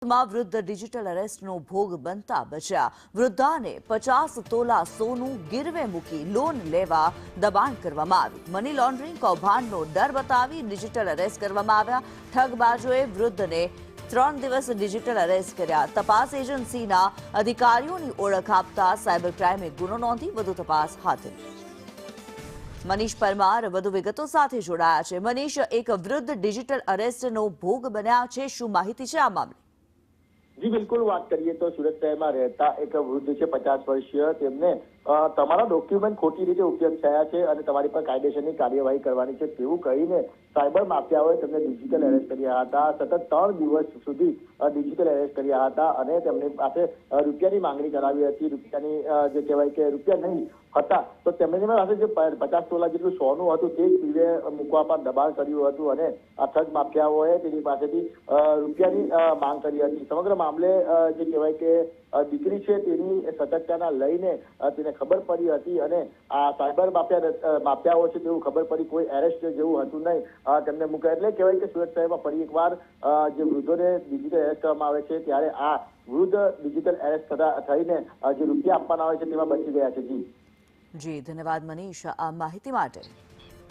સુરતમાં વૃદ્ધ ડિજિટલ અરેસ્ટનો ભોગ બનતા બચ્યા. વૃદ્ધાને 50 તોલા સોનું ગીરવે મૂકી લોન લેવા દબાણ કરવામાં આવ્યું. મની લોન્ડરિંગ કૌભાંડનો ડર બતાવી ડિજિટલ અરેસ્ટ કરવામાં આવ્યા. ઠગબાજોએ વૃદ્ધને 3 દિવસ ડિજિટલ અરેસ્ટ કર્યા. તપાસ એજન્સીના અધિકારીઓની ઓળખ આપતા સાયબર ક્રાઇમે ગુનો નોંધી વધુ તપાસ હાથ ધરી. મનીષ પરમાર વધુ વિગતો સાથે જોડાયા છે. મનીષ, એક વૃદ્ધ ડિજિટલ અરેસ્ટનો ભોગ બન્યા છે, શું માહિતી છે આ મામલે? જી બિલકુલ, વાત કરીએ તો સુરત શહેરમાં રહેતા એક વૃદ્ધ છે 50 વર્ષીય. તેમને તમારા ડોક્યુમેન્ટ ખોટી રીતે ઉપયોગ થયા છે અને તમારી પર કાયદેસરની કાર્યવાહી કરવાની છે તેવું કહીને સાયબર માફિયાઓએ તેમને ડિજિટલ એરેસ્ટ કર્યા હતા. સતત 3 દિવસ સુધી ડિજિટલ એરેસ્ટ કર્યા હતા અને તેમની પાસે રૂપિયાની માંગણી કરાવી હતી. રૂપિયાની જે કહેવાય કે રૂપિયા નહીં હતા તો તેમની પાસે જે 50 તોલા જેટલું સોનું હતું તે જ ગીરવે મૂકવા પર દબાણ કર્યું હતું અને આ ઠગ માફિયાઓએ તેની પાસેથી રૂપિયાની માંગ કરી હતી. સમગ્ર મામલે જે કહેવાય કે દીકરી છે તેની સતર્કતાના લઈને તેને ખબર પડી હતી અને આ સાયબર માફિયાઓ છે તેવું ખબર પડી. કોઈ એરેસ્ટ જેવું હતું નહીં. તેમને મૂક્યા એટલે કહેવાય કે સુરત શહેરમાં ફરી એકવાર જે વૃદ્ધોને ડિજિટલ એરેસ્ટ કરવામાં આવે છે ત્યારે આ વૃદ્ધ ડિજિટલ એરેસ્ટ થઈને જે રૂપિયા આપવાના હોય છે તેમાં બચી ગયા છે. જી ધન્યવાદ મનીષ આ માહિતી માટે.